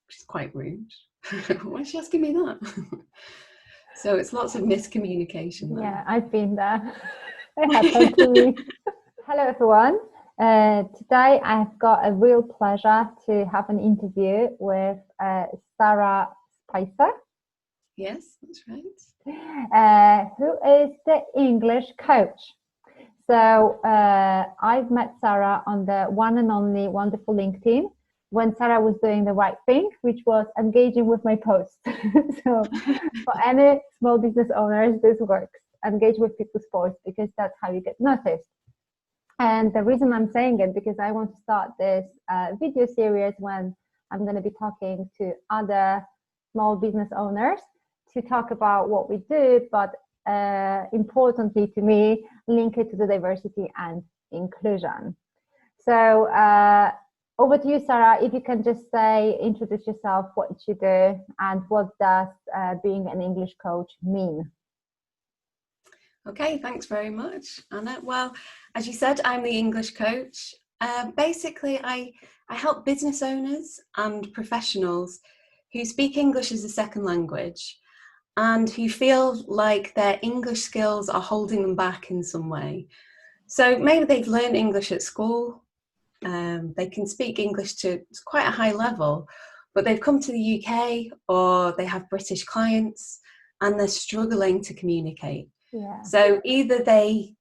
which is quite rude. Why is she asking me that? So it's lots of miscommunication there. Yeah, I've been there. It happened to me. Hello, everyone. Today I've got a real pleasure to have an interview with Sarah Spicer. Yes, that's right. Who is the English coach. So I've met Sarah on the one and only wonderful LinkedIn when Sarah was doing the right thing, which was engaging with my posts. So for any small business owners, this works. Engage with people's posts because that's how you get noticed. And the reason I'm saying it, because I want to start this video series when I'm going to be talking to other small business owners to talk about what we do, but importantly to me, link it to the diversity and inclusion. So over to you, Sarah, if you can just introduce yourself, what you do, and what does being an English coach mean? Okay, thanks very much, Anna. Well, as you said, I'm the English coach. Basically, I help business owners and professionals who speak English as a second language and who feel like their English skills are holding them back in some way. So maybe they've learned English at school, they can speak English to quite a high level, but they've come to the UK or they have British clients and they're struggling to communicate. Yeah. So either they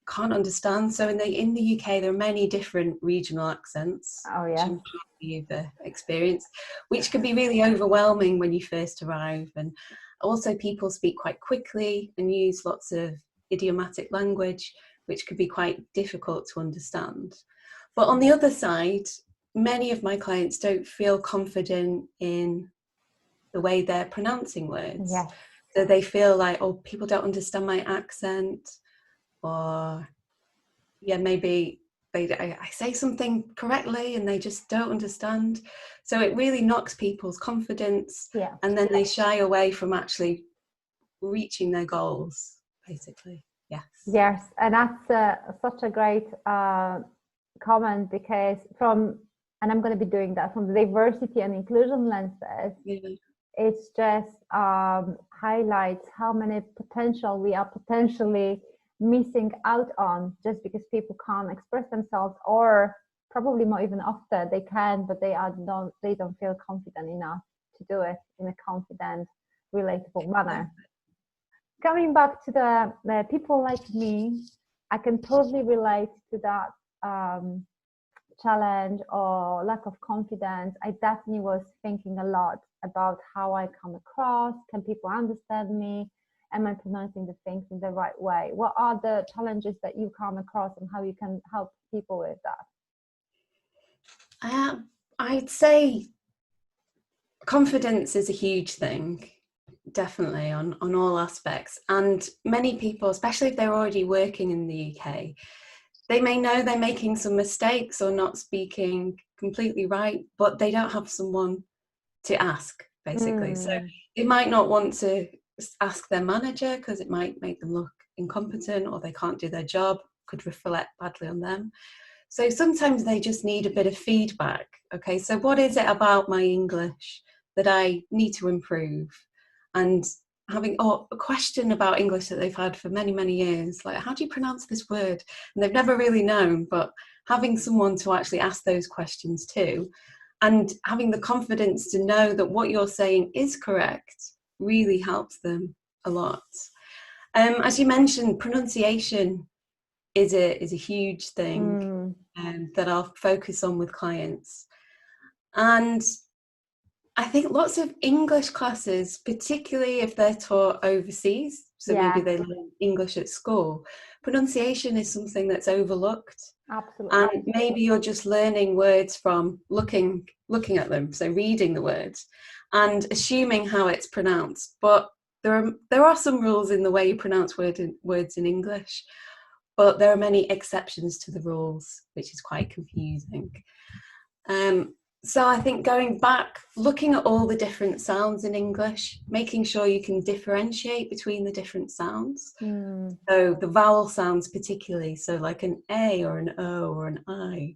can't understand. So in the UK, there are many different regional accents, Oh, yeah. which I'm sure you've experienced, which can be really overwhelming when you first arrive. And also people speak quite quickly and use lots of idiomatic language, which could be quite difficult to understand. But on the other side, many of my clients don't feel confident in the way they're pronouncing words. Yes. So they feel like, oh, people don't understand my accent, or yeah, maybe I say something correctly and they just don't understand. So it really knocks people's confidence, Yeah. and then they shy away from actually reaching their goals, basically. Yes. Yes, and that's such a great comment, because and I'm going to be doing that from the diversity and inclusion lenses. Yeah. It's just highlights how many potential we are potentially missing out on just because people can't express themselves, or probably more even often they can, but they don't feel confident enough to do it in a confident, relatable manner. Coming back to the people like me, I can totally relate to that challenge or lack of confidence. I definitely was thinking a lot about how I come across. Can people understand me? Am I pronouncing the things in the right way? What are the challenges that you come across and how you can help people with that? I'd say confidence is a huge thing, definitely on all aspects. And many people, especially if they're already working in the UK, they may know they're making some mistakes or not speaking completely right, but they don't have someone to ask, basically. So they might not want to ask their manager because it might make them look incompetent, or they can't do their job, could reflect badly on them. So sometimes they just need a bit of feedback. Okay, so what is it about my English that I need to improve? And having a question about English that they've had for many, many years, like, how do you pronounce this word? And they've never really known, but having someone to actually ask those questions to, and having the confidence to know that what you're saying is correct really helps them a lot. As you mentioned, pronunciation is a huge thing that I'll focus on with clients. And I think lots of English classes, particularly if they're taught overseas, so maybe they learn English at school, pronunciation is something that's overlooked. Absolutely. And maybe you're just learning words from looking at them, so reading the words and assuming how it's pronounced. But there are some rules in the way you pronounce words in English, but there are many exceptions to the rules, which is quite confusing. So I think going back, looking at all the different sounds in English, making sure you can differentiate between the different sounds. So the vowel sounds particularly, so like an A or an O or an I.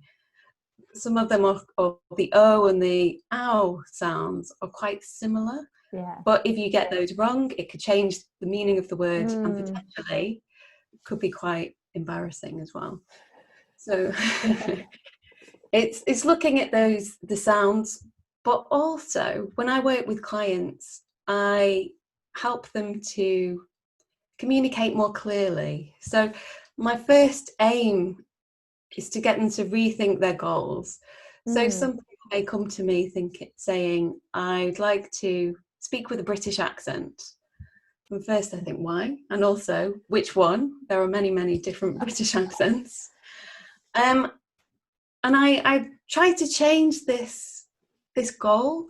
some of them are, or the O and the ow sounds are quite similar. Yeah. But if you get those wrong, it could change the meaning of the word and Mm. potentially could be quite embarrassing as well. So it's looking at the sounds, but also when I work with clients, I help them to communicate more clearly. So my first aim is to get them to rethink their goals. So some people may come to me saying, I'd like to speak with a British accent. And first I think, why? And also, which one? There are many, many different British accents. And I try to change this goal.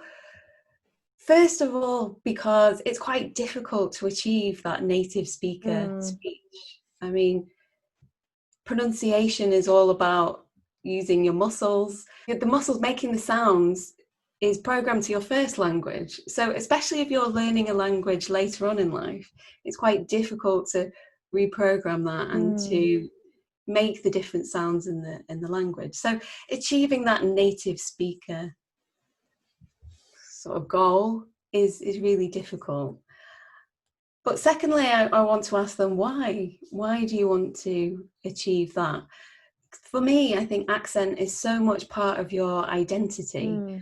First of all, because it's quite difficult to achieve that native speaker speech. I mean, pronunciation is all about using your muscles. The muscles making the sounds is programmed to your first language. So especially if you're learning a language later on in life, it's quite difficult to reprogram that and to make the different sounds in the language. So achieving that native speaker sort of goal is really difficult. But secondly, I want to ask them why. Why do you want to achieve that? For me, I think accent is so much part of your identity.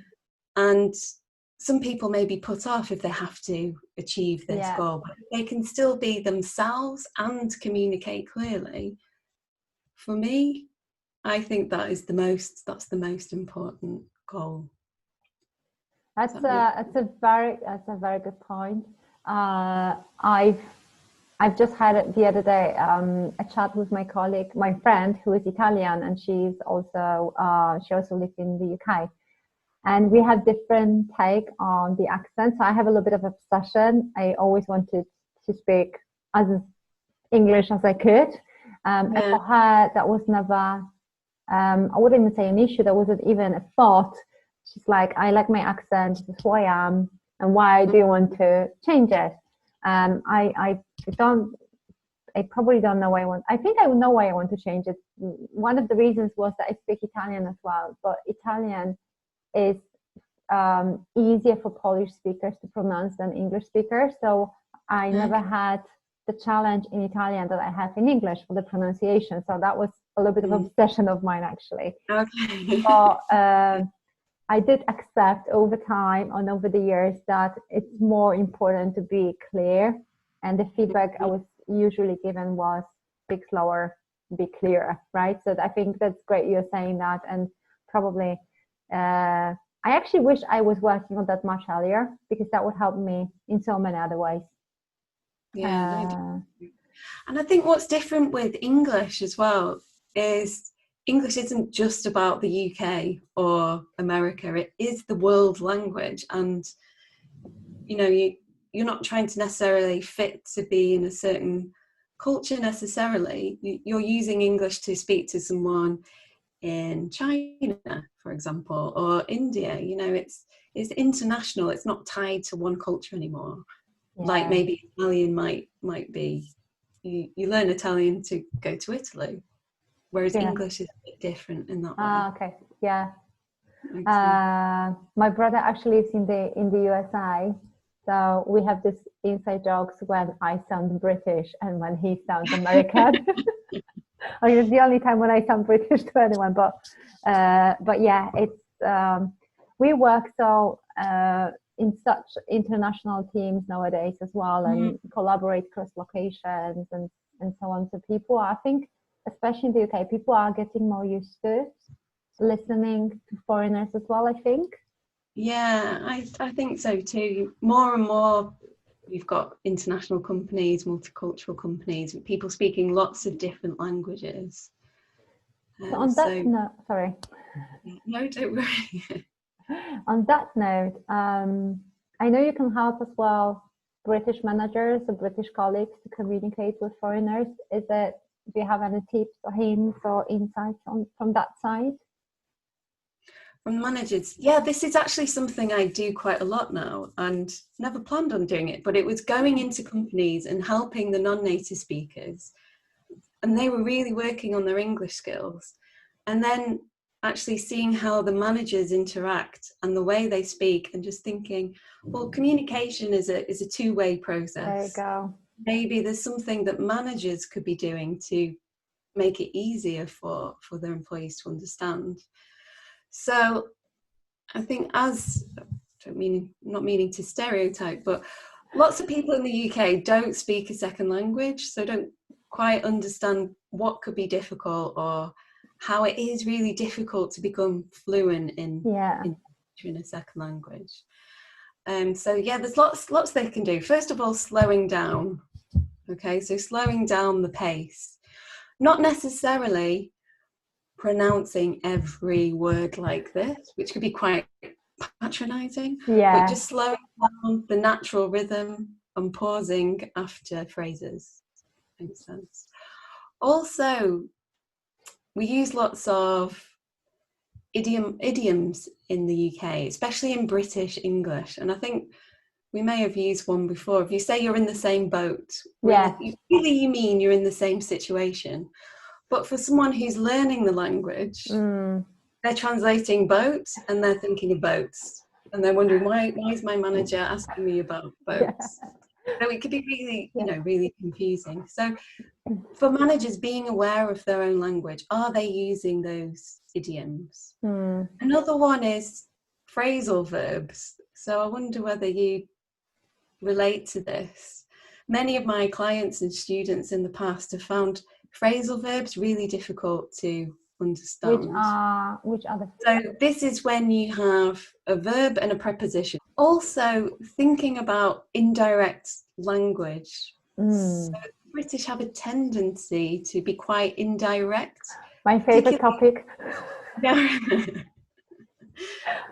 And some people may be put off if they have to achieve this goal, but they can still be themselves and communicate clearly. For me, I think that's the most important goal. That's a very good point. I've just had it the other day, a chat with my colleague, my friend who is Italian, and she also lives in the UK. And we have different take on the accent. So I have a little bit of obsession. I always wanted to speak as English as I could. And for her, that was never, I wouldn't even say an issue. That wasn't even a thought. She's like, I like my accent. This is who I am. And why do you want to change it? I probably don't know why I think I know why I want to change it. One of the reasons was that I speak Italian as well, but Italian is easier for Polish speakers to pronounce than English speakers. So I never had the challenge in Italian that I have in English for the pronunciation. So that was a little bit of an obsession of mine, actually. Okay. But I did accept over time and over the years that it's more important to be clear. And the feedback I was usually given was speak slower, be clearer, right? So I think that's great you're saying that. And probably I actually wish I was working on that much earlier, because that would help me in so many other ways. Yeah. And I think what's different with English as well is English isn't just about the UK or America. It is the world language. And, you know, you're not trying to necessarily fit to be in a certain culture necessarily. You're using English to speak to someone in China, for example, or India. You know, it's international. It's not tied to one culture anymore. Like maybe Italian might be. You learn Italian to go to Italy, whereas English is a bit different in that way. Okay, yeah. My brother actually lives in the USA, so we have this inside jokes when I sound British and when he sounds American. I mean, it's the only time when I sound British to anyone, but yeah, it's we work so in such international teams nowadays as well, and collaborate cross locations and so on. So people, I think, especially in the UK, people are getting more used to listening to foreigners as well, I think. Yeah, I think so too. More and more, we've got international companies, multicultural companies, with people speaking lots of different languages. So on that note, sorry. No, don't worry. On that note, I know you can help as well British managers or British colleagues to communicate with foreigners. Do you have any tips or hints or insights from that side? From managers, yeah, this is actually something I do quite a lot now, and never planned on doing it, but it was going into companies and helping the non-native speakers, and they were really working on their English skills. And then actually seeing how the managers interact and the way they speak, and just thinking, well, communication is a two-way process. There you go. Maybe there's something that managers could be doing to make it easier for their employees to understand. So I think, not meaning to stereotype, but lots of people in the UK don't speak a second language, so don't quite understand what could be difficult, or how it is really difficult to become fluent in a second language. So yeah, there's lots they can do. First of all, slowing down. Okay, so slowing down the pace, not necessarily pronouncing every word like this, which could be quite patronizing, but just slowing down the natural rhythm and pausing after phrases. Makes sense. Also, we use lots of idioms in the UK, especially in British English, and I think we may have used one before. If you say you're in the same boat, you mean you're in the same situation. But for someone who's learning the language, they're translating boats and they're thinking of boats, and they're wondering, why is my manager asking me about boats? So it could be really, really confusing. So for managers, being aware of their own language, are they using those idioms? Another one is phrasal verbs. So I wonder whether you relate to this. Many of my clients and students in the past have found phrasal verbs really difficult to understand. Which are the... So this is when you have a verb and a preposition. Also, thinking about indirect language. So British have a tendency to be quite indirect. My favorite topic. Yeah.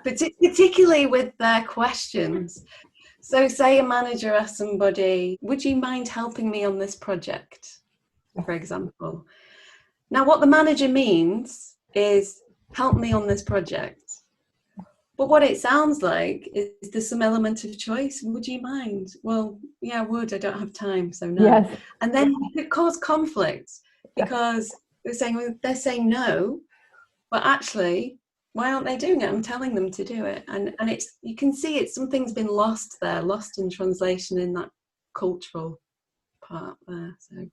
Particularly with their questions. So say a manager asks somebody, would you mind helping me on this project, for example? Now, what the manager means is, help me on this project. But what it sounds like is there's some element of choice. Would you mind? Well, yeah, I would. I don't have time, so no. Yes. And then it caused conflict, because they're saying no, but actually, why aren't they doing it? I'm telling them to do it. And it's, you can see something's been lost there, lost in translation in that cultural part there. So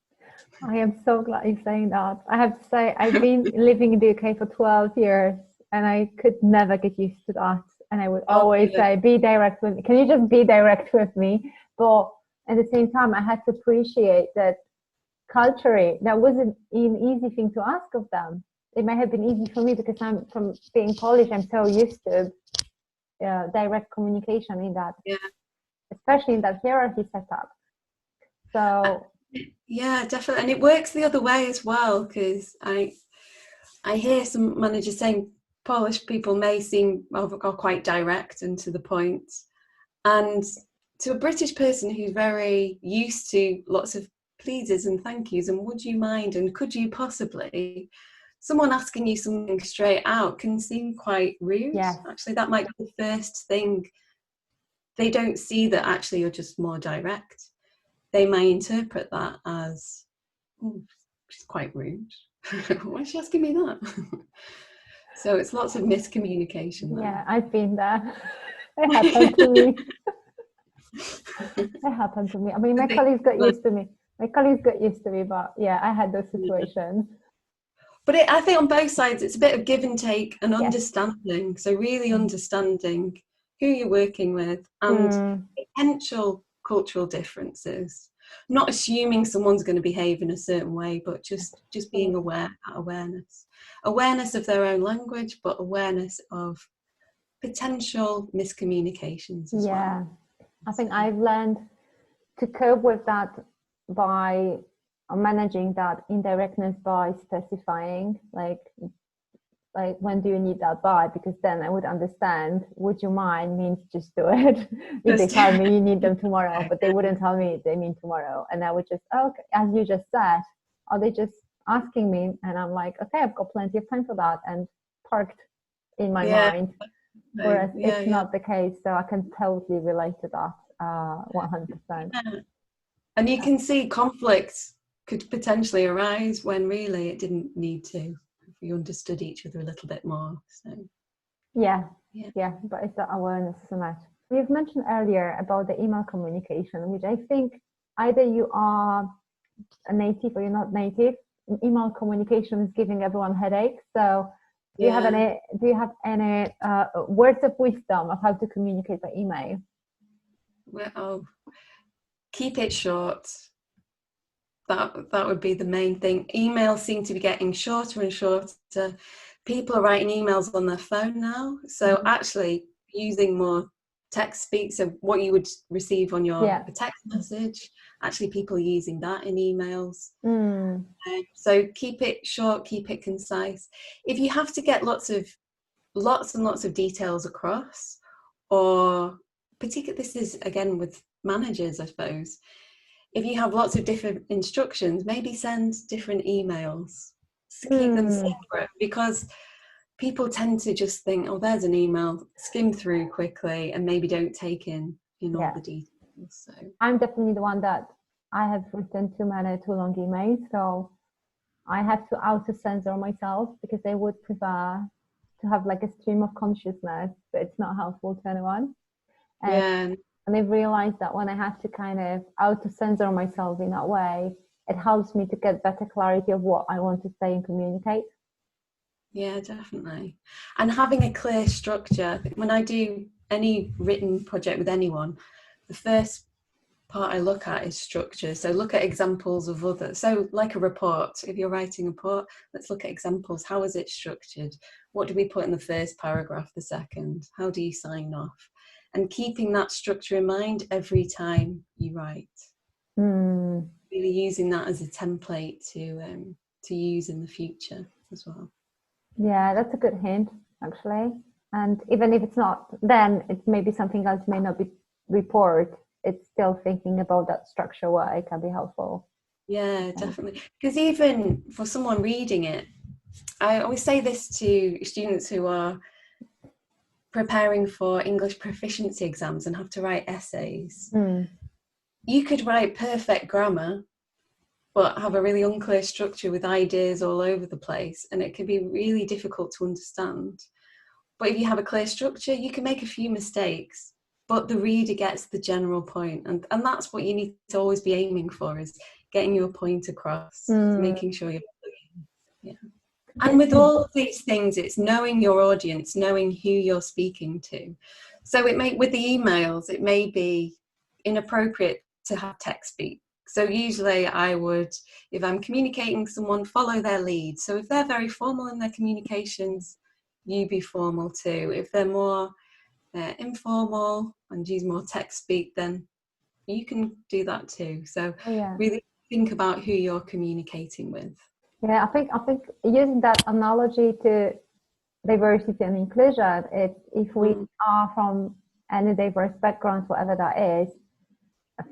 I am so glad you're saying that. I have to say, I've been living in the UK for 12 years and I could never get used to that. And I would always say, be direct with me. Can you just be direct with me? But at the same time, I had to appreciate that culturally, that wasn't an easy thing to ask of them. It may have been easy for me because I'm from being Polish. I'm so used to direct communication in that, especially in that hierarchy setup. So yeah, definitely, and it works the other way as well, because I hear some managers saying Polish people may seem are quite direct and to the point, and to a British person who's very used to lots of pleases and thank yous and would you mind and could you possibly, someone asking you something straight out can seem quite rude. Actually, that might be the first thing. They don't see that actually you're just more direct. They may interpret that as, oh, she's quite rude. Why is she asking me that? So it's lots of miscommunication there. Yeah, I've been there. It happened to me. It happened to me. I mean, my colleagues got used to me. But yeah, I had those situations. But I think on both sides, it's a bit of give and take and understanding. So really understanding who you're working with and potential cultural differences. Not assuming someone's going to behave in a certain way, but just being aware, awareness of their own language, but awareness of potential miscommunications as well. I think I've learned to cope with that by managing that indirectness by specifying, like when do you need that by, because then I would understand would you mind means just do it. If they tell me you need them tomorrow, but they wouldn't tell me they mean tomorrow, and I would just, okay, as you just said, are they just asking me? And I'm like, okay, I've got plenty of time for that, and parked in my mind. Whereas it's not the case, so I can totally relate to that 100%. And you can see conflict could potentially arise when really it didn't need to. we understood each other a little bit more. So yeah, but it's that awareness so much. You've mentioned earlier about the email communication, which I think either you are a native or you're not native. Email communication is giving everyone headaches. So do you have any words of wisdom of how to communicate by email? Well, keep it short. That would be the main thing. Emails seem to be getting shorter and shorter. People are writing emails on their phone now. So actually using more text speak, so what you would receive on your text message, actually people are using that in emails. So keep it short, keep it concise. If you have to get lots and lots of details across, or particularly, this is again with managers, I suppose, if you have lots of different instructions, maybe send different emails. So keep them separate, because people tend to just think, oh, there's an email, skim through quickly and maybe don't take in all the details. So I'm definitely the one that I have written too long emails, so I have to auto-censor myself, because I would prefer to have like a stream of consciousness, but it's not helpful to anyone. And I've realized that when I have to kind of auto-censor myself in that way, it helps me to get better clarity of what I want to say and communicate. Yeah, definitely. And having a clear structure. When I do any written project with anyone, the first part I look at is structure. So look at examples of others. So like a report, if you're writing a report, let's look at examples. How is it structured? What do we put in the first paragraph, the second? How do you sign off? And keeping that structure in mind every time you write. Really using that as a template to use in the future as well. Yeah, that's a good hint, actually. And even if it's not, then it's maybe something else may not be report. It's still thinking about that structure where it can be helpful. Yeah, definitely. Because even for someone reading it, I always say this to students who are preparing for English proficiency exams and have to write essays. You could write perfect grammar, but have a really unclear structure with ideas all over the place, and it can be really difficult to understand. But if you have a clear structure, you can make a few mistakes, but the reader gets the general point. And that's what you need to always be aiming for, is getting your point across, making sure you're And with all of these things, it's knowing your audience, knowing who you're speaking to. So with the emails, it may be inappropriate to have text speak. So usually I would, if I'm communicating with someone, follow their lead. So if they're very formal in their communications, you be formal too. If they're more informal and use more text speak, then you can do that too. So really think about who you're communicating with. Yeah, I think using that analogy to diversity and inclusion, if we are from any diverse backgrounds, whatever that is,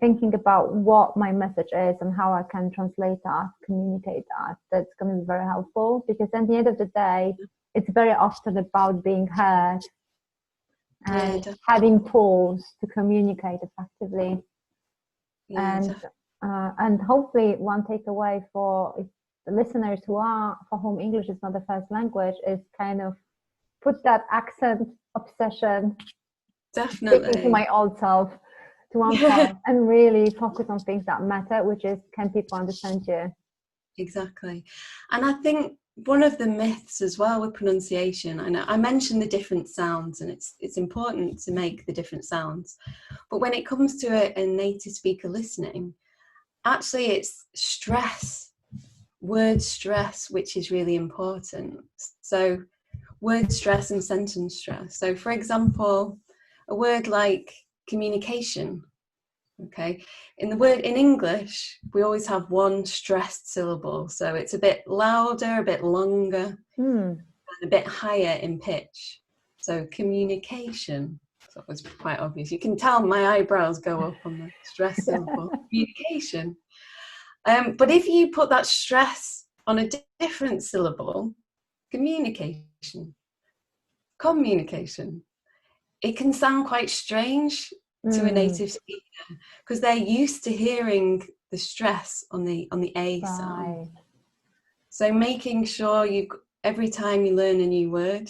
thinking about what my message is and how I can translate that, communicate that, that's going to be very helpful, because at the end of the day, it's very often about being heard and having tools to communicate effectively. And hopefully one takeaway for the listeners for whom English is not the first language is kind of put that accent obsession to my old self, to oneself, and really focus on things that matter, which is, can people understand you? Exactly. And I think one of the myths as well with pronunciation, I mentioned the different sounds, and it's important to make the different sounds, but when it comes to a native speaker listening, actually it's word stress, which is really important. So word stress and sentence stress. So for example, a word like communication, okay, in English, we always have one stressed syllable. So it's a bit louder, a bit longer, and a bit higher in pitch. So communication. So it was quite obvious. You can tell my eyebrows go up on the stress syllable. Communication. But if you put that stress on a different syllable, communication, it can sound quite strange to a native speaker, because they're used to hearing the stress on the A sound. So making sure every time you learn a new word,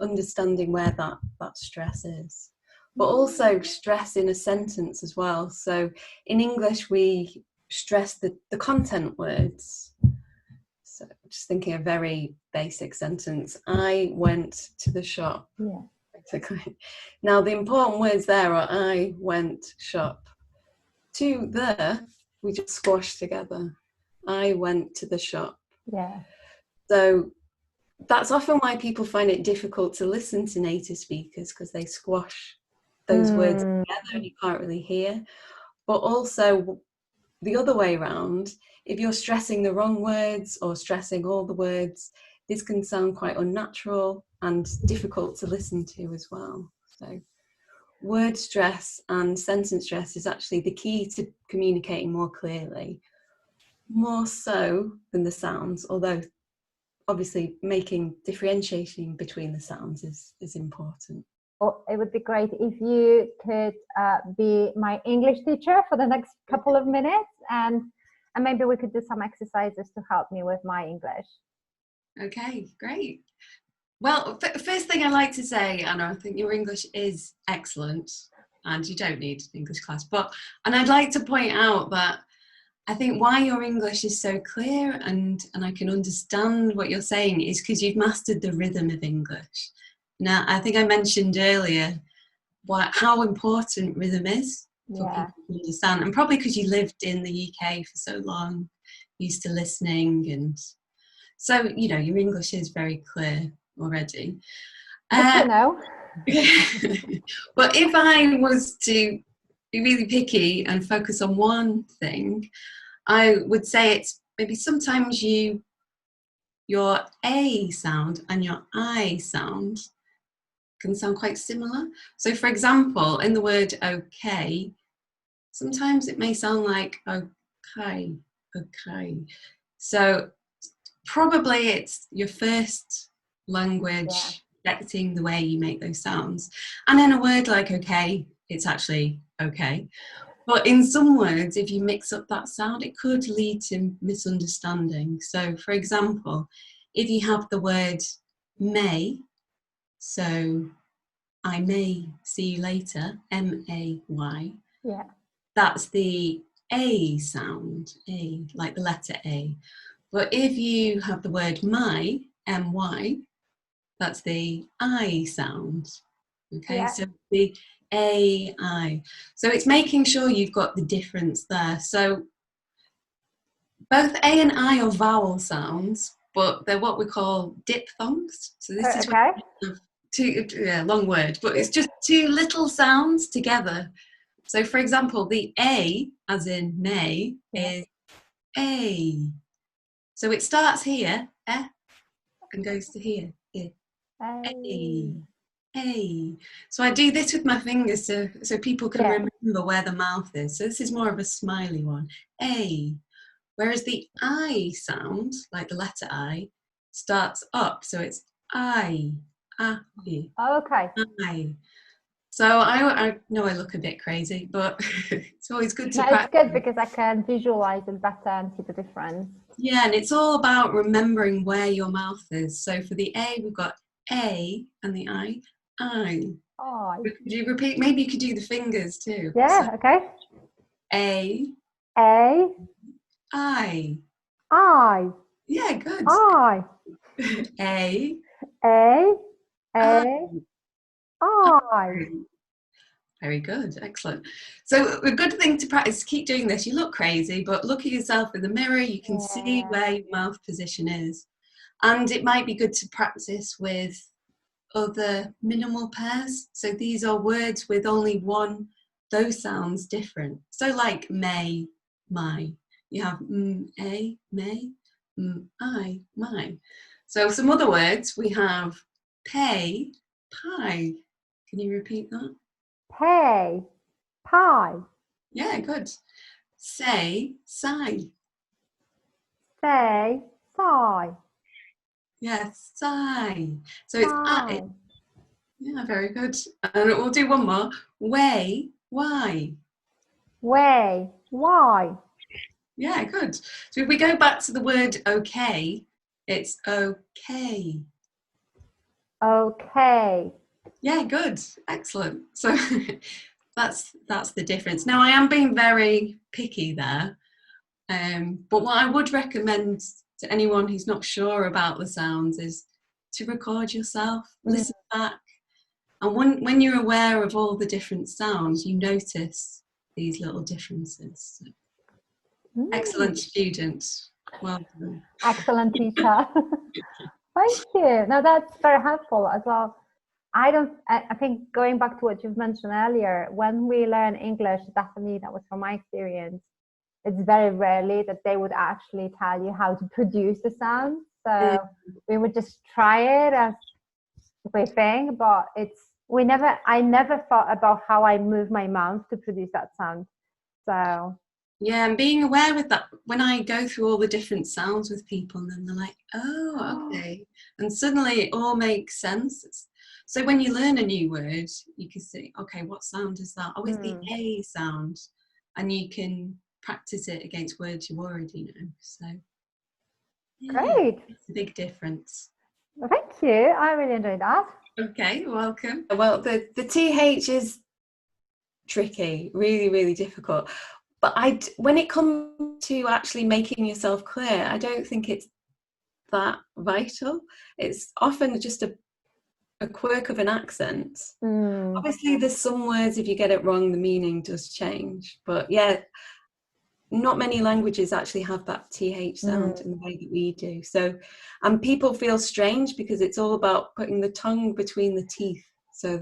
understanding where that stress is. But also stress in a sentence as well. So in English, we stress the content words. So just thinking a very basic sentence. I went to the shop. Yeah. Basically. Now the important words there are I went shop. To the, we just squash together. I went to the shop. Yeah. So that's often why people find it difficult to listen to native speakers, because they squash those words together and you can't really hear. But also the other way around, if you're stressing the wrong words or stressing all the words, this can sound quite unnatural and difficult to listen to as well. So word stress and sentence stress is actually the key to communicating more clearly, more so than the sounds, although obviously making differentiating between the sounds is important. Well, it would be great if you could be my English teacher for the next couple of minutes, and maybe we could do some exercises to help me with my English. Okay, great. Well, first thing I like to say, Anna, I think your English is excellent and you don't need an English class. And I'd like to point out that I think why your English is so clear and I can understand what you're saying is because you've mastered the rhythm of English. Now, I think I mentioned earlier how important rhythm is for people to understand, and probably because you lived in the UK for so long, used to listening, and so, you know, your English is very clear already. Good to know. But if I was to be really picky and focus on one thing, I would say it's maybe sometimes your A sound and your I sound can sound quite similar. So for example, in the word okay, sometimes it may sound like okay. So probably it's your first language affecting the way you make those sounds. And in a word like okay, it's actually okay. But in some words, if you mix up that sound, it could lead to misunderstanding. So for example, if you have the word may, so I may see you later, M-A-Y, that's the A sound, A, like the letter A. But if you have the word my, M-Y, that's the I sound. Okay, so the A-I. So it's making sure you've got the difference there. So both A and I are vowel sounds, but they're what we call diphthongs. So this is where you have two, long word, but it's just two little sounds together. So for example, the A, as in may, is A. So it starts here, and goes to here, A. A. So I do this with my fingers so people can remember where the mouth is. So this is more of a smiley one, A. Whereas the I sound, like the letter I, starts up. So it's I. Okay. I. So I know I look a bit crazy, but it's always good to practice. It's good because I can visualize it better and see the difference. Yeah, and it's all about remembering where your mouth is. So for the A, we've got A, and the I. Could you repeat? Maybe you could do the fingers too. Yeah, so, okay. A. I. Yeah, good. I. A. I. Very good, excellent. So a good thing to practice, keep doing this. You look crazy, but look at yourself in the mirror, you can see where your mouth position is. And it might be good to practice with other minimal pairs. So these are words with only one, those sounds different. So like may, my. You have a, may, I, my. So some other words, we have pay, pie. Can you repeat that? Pay, pie. Yeah, good. Say, sigh. Say, sigh. Yeah, sigh. So it's I. Yeah, very good. And we'll do one more. Way, why. Way, why. Yeah, good. So if we go back to the word okay, It's okay. Okay. Yeah, good. Excellent. So that's the difference. Now, I am being very picky there. But what I would recommend to anyone who's not sure about the sounds is to record yourself, listen back. And when you're aware of all the different sounds, you notice these little differences. So, excellent student. Well done. Excellent teacher. Thank you. No, that's very helpful as well. I think going back to what you've mentioned earlier, when we learn English, definitely that was from my experience, it's very rarely that they would actually tell you how to produce the sound. So we would just try it as we think, but I never thought about how I move my mouth to produce that sound. So yeah, and being aware with that, when I go through all the different sounds with people, and then they're like, oh, okay. And suddenly it all makes sense. So when you learn a new word, you can say, okay, what sound is that? Oh, it's the A sound. And you can practice it against words you already know. So, yeah, great. it's a big difference. Well, thank you. I really enjoyed that. Okay, welcome. Well, the TH is tricky, really, really difficult. But when it comes to actually making yourself clear, I don't think it's that vital. It's often just a quirk of an accent. Obviously, there's some words, if you get it wrong, the meaning does change. But yeah, not many languages actually have that TH sound in the way that we do. So, and people feel strange because it's all about putting the tongue between the teeth. So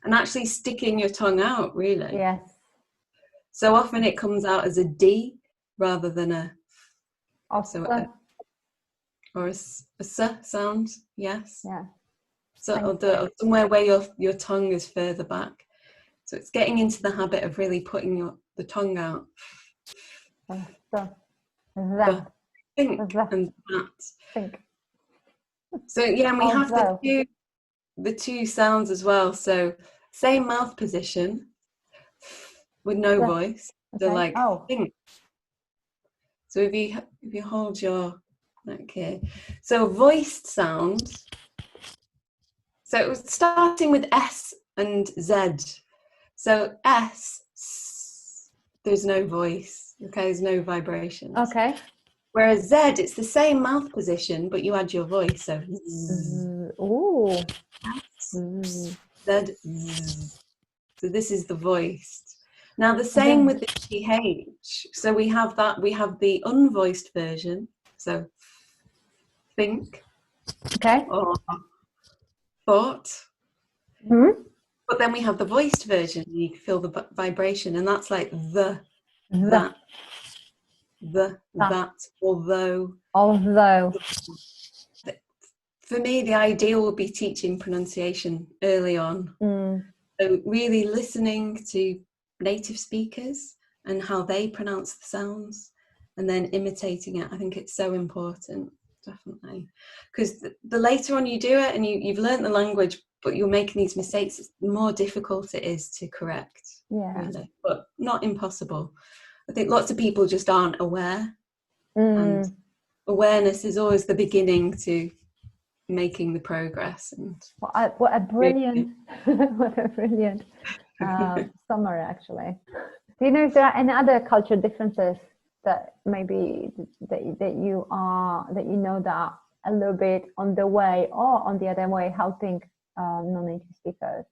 and actually sticking your tongue out, really. Yes. So often it comes out as a D rather than a or a S sound. Yes. Yeah. So or somewhere where your tongue is further back. So it's getting into the habit of really putting the tongue out. Think and that. Think. So yeah, and we have the two sounds as well. So same mouth position with no voice. Okay. So like think. So if you hold your so voiced sound. So it was starting with S and Z. So S, there's no voice. Okay, there's no vibration. Okay. Whereas Z, it's the same mouth position, but you add your voice. So ooh. Z. So this is the voiced. Now the same with the TH. So we have the unvoiced version. So think. Okay. Or thought. But then we have the voiced version. You can feel the vibration, and that's like that, although. For me, the ideal would be teaching pronunciation early on. So really listening to native speakers and how they pronounce the sounds, and then imitating it. I think it's so important, definitely, because the later on you do it and you've learned the language, but you're making these mistakes, the more difficult it is to correct. Really, but not impossible. I think lots of people just aren't aware, and awareness is always the beginning to making the progress. And what a brilliant what a brilliant summary, actually. Do you know if there are any other cultural differences that maybe that you know that a little bit on the way or on the other way helping non-native speakers?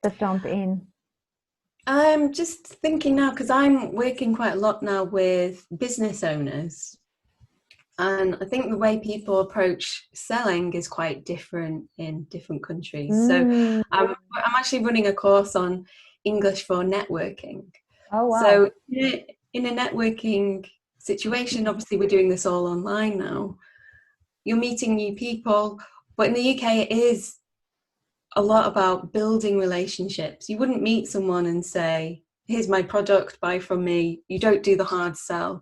Just jump in. I'm just thinking now, because I'm working quite a lot now with business owners, and I think the way people approach selling is quite different in different countries. So I'm actually running a course on English for networking. Oh, wow. So in a networking situation, obviously we're doing this all online now. You're meeting new people, but in the UK it is a lot about building relationships. You wouldn't meet someone and say, here's my product, buy from me. You don't do the hard sell.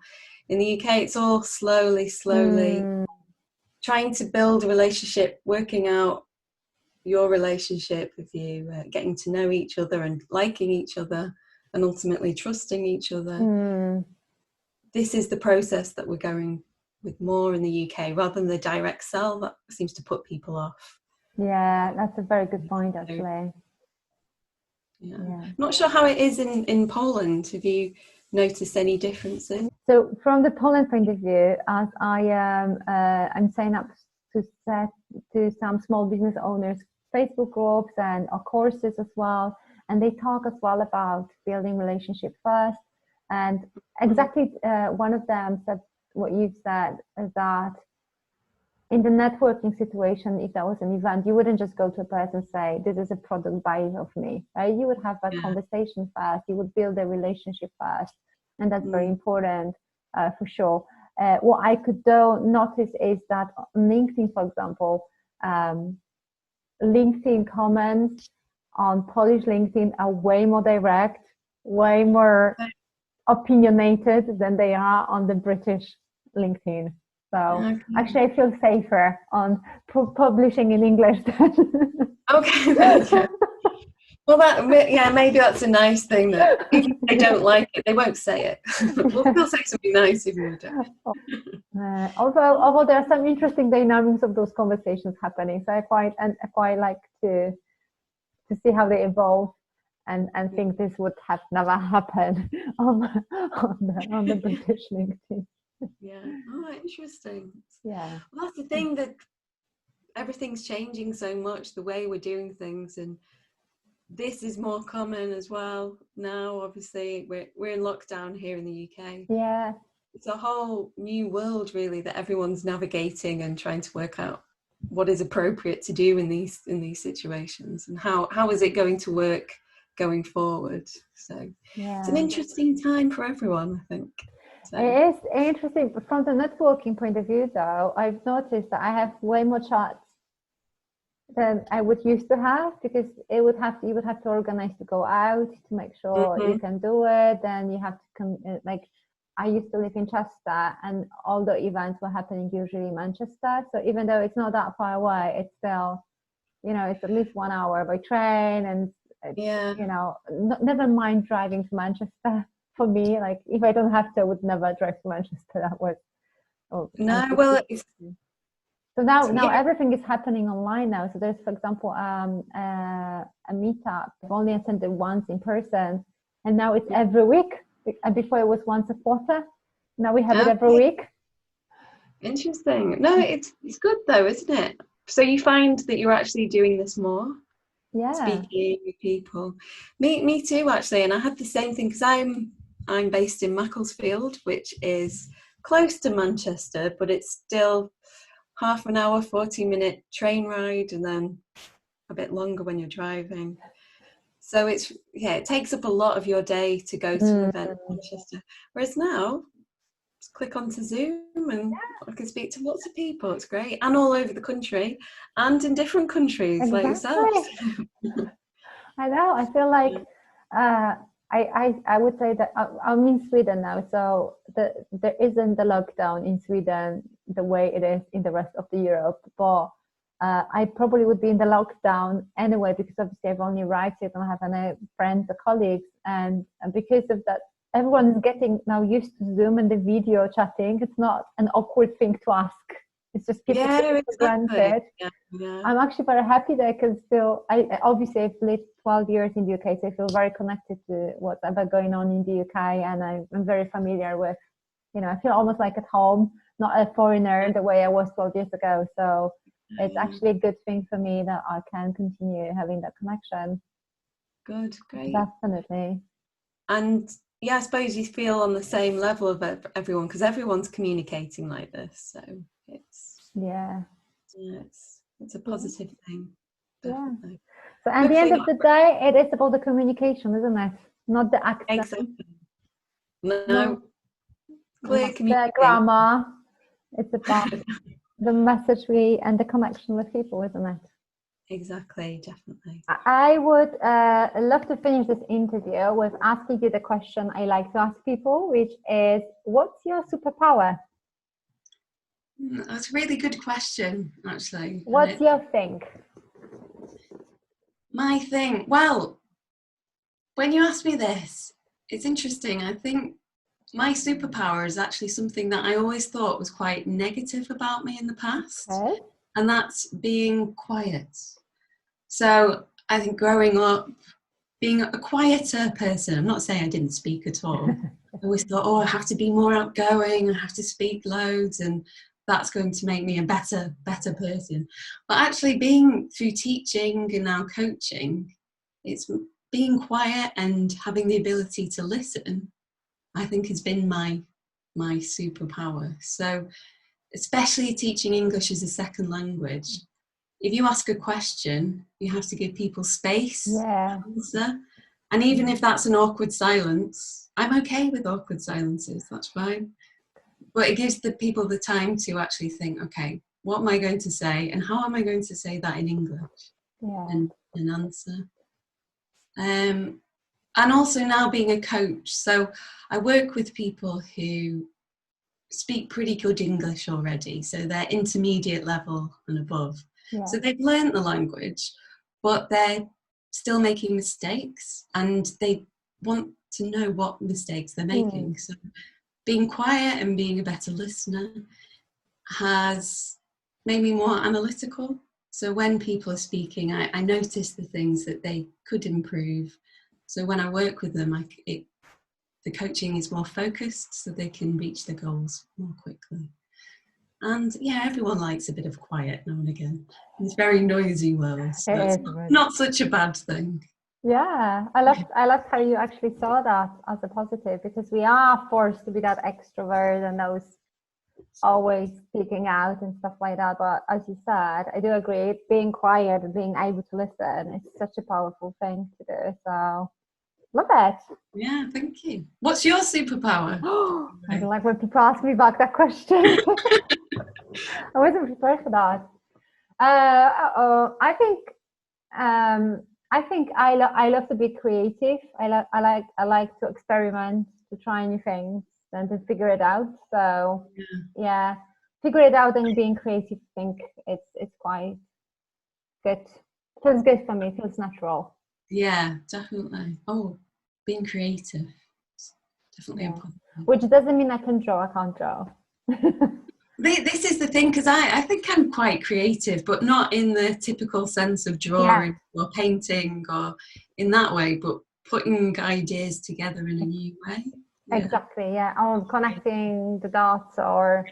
In the UK, it's all slowly trying to build a relationship, working out your relationship with you, getting to know each other and liking each other, and ultimately trusting each other. This is the process that we're going with more in the UK rather than the direct sell. That seems to put people off. Yeah, that's a very good point, actually. Yeah. Not sure how it is in Poland. Have you noticed any differences? So from the Poland point of view, as I am, I'm signing up to some small business owners Facebook groups and courses as well, and they talk as well about building relationship first. And exactly, one of them said what you've said, is that in the networking situation, if that was an event, you wouldn't just go to a person and say, this is a product, buy it of me, right? You would have that conversation first. You would build a relationship first. And that's very important, for sure. What I could notice is that on LinkedIn, for example, LinkedIn comments on Polish LinkedIn are way more direct, way more opinionated than they are on the British LinkedIn. So actually, I feel safer on publishing in English. Okay, thank you. Well, maybe that's a nice thing, that if they don't like it, they won't say it. We'll still say something nice if we don't. Although there are some interesting dynamics of those conversations happening, so I quite like to see how they evolve, and think this would have never happened on the British LinkedIn. Yeah. Oh, interesting. Yeah. Well, that's the thing, that everything's changing so much, the way we're doing things, and this is more common as well now. Obviously, we're in lockdown here in the UK. Yeah. It's a whole new world, really, that everyone's navigating and trying to work out what is appropriate to do in these situations, and how is it going to work going forward. So it's an interesting time for everyone, I think. So. It is interesting. From the networking point of view, though, I've noticed that I have way more chats than I would used to have, because you would have to organize to go out to make sure you can do it. Then you have to come. Like, I used to live in Chester, and all the events were happening usually in Manchester. So even though it's not that far away, it's still, it's at least 1 hour by train, and never mind driving to Manchester. For me, like, if I don't have to, I would never drive to Manchester. That was so now everything is happening online now. So there's, for example, a meetup. I've only attended once in person, and now it's every week. Before it was once a quarter. Now we have it every week. Interesting. No, it's good though, isn't it? So you find that you're actually doing this more? Yeah. Speaking with people. Me too, actually. And I had the same thing, because I'm based in Macclesfield, which is close to Manchester, but it's still half an hour, 40-minute train ride, and then a bit longer when you're driving. So it takes up a lot of your day to go to an event in Manchester. Whereas now, just click onto Zoom and I can speak to lots of people. It's great. And all over the country, and in different countries, like yourself. I know. I feel like I would say that I'm in Sweden now, so there isn't the lockdown in Sweden the way it is in the rest of the Europe. But I probably would be in the lockdown anyway, because obviously I've only arrived, so I don't have any friends or colleagues, and because of that, everyone is getting now used to Zoom and the video chatting. It's not an awkward thing to ask. It's just people take it for granted. Yeah. I'm actually very happy that I can still. Obviously I've lived 12 years in the UK, so I feel very connected to what's ever going on in the UK, and I'm very familiar with. I feel almost like at home, not a foreigner the way I was 12 years ago. So it's actually a good thing for me that I can continue having that connection. Good, great. Definitely. And I suppose you feel on the same level of everyone, because everyone's communicating like this. So it's it's a positive thing. Definitely. Yeah. So at the end of the day, it is about the communication, isn't it? Not the accent. Exactly. No. Clear communication. The grammar. It's about the message and the connection with people, isn't it? Exactly, definitely. I would love to finish this interview with asking you the question I like to ask people, which is, what's your superpower? That's a really good question, actually. What's your thing? My thing? Well, when you ask me this, it's interesting. I think my superpower is actually something that I always thought was quite negative about me in the past, Okay. and that's being quiet. So I think growing up, being a quieter person, I'm not saying I didn't speak at all. I always thought, oh, I have to be more outgoing, I have to speak loads, and that's going to make me a better person. But actually being through teaching and now coaching, it's being quiet and having the ability to listen, I think has been my superpower. So especially teaching English as a second language, if you ask a question, you have to give people space Yeah. to answer. And even if that's an awkward silence, I'm okay with awkward silences, that's fine. But it gives the people the time to actually think, okay, what am I going to say? And how am I going to say that in English? Yeah. And answer. And also now being a coach. So I work with people who speak pretty good English already. So they're intermediate level and above. Yeah. So they've learned the language, but they're still making mistakes and they want to know what mistakes they're making. So being quiet and being a better listener has made me more analytical. So when people are speaking, I notice the things that they could improve. So when I work with them, the coaching is more focused so they can reach their goals more quickly. And yeah, everyone likes a bit of quiet now and again. It's a very noisy world, so it's not such a bad thing. Yeah, I loved how you actually saw that as a positive, because we are forced to be that extrovert and those always speaking out and stuff like that. But as you said, I do agree, being quiet and being able to listen is such a powerful thing to do. So love it. Yeah, thank you. What's your superpower? I don't like when people ask me back that question. I wasn't prepared for that. I think I love to be creative. I like to experiment, to try new things, and to figure it out. So yeah, figure it out and being creative. I think it's quite good. Feels good for me. Feels natural. Yeah, definitely. Oh, being creative. Definitely important. Which doesn't mean I can draw. I can't draw. This is the thing, because I think I'm quite creative, but not in the typical sense of drawing or painting or in that way, but putting ideas together in a new way. Exactly, yeah. Or connecting the dots, or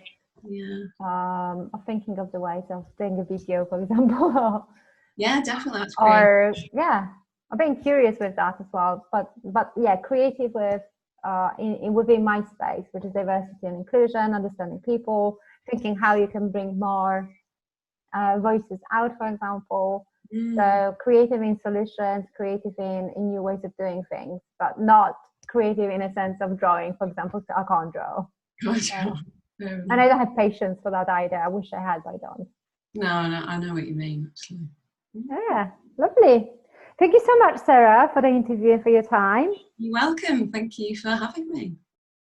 thinking of the ways of doing a video, for example. Yeah, definitely. That's great. Or I'm being curious with that as well. But yeah, creative with within my space, which is diversity and inclusion, understanding people, thinking how you can bring more voices out, for example. So creative in solutions, creative in new ways of doing things, but not creative in a sense of drawing, for example. I can't draw. And I don't have patience for that either. I wish I had, but I don't. No, I know what you mean, actually. Yeah, lovely. Thank you so much, Sarah, for the interview and for your time. You're welcome. Thank you for having me.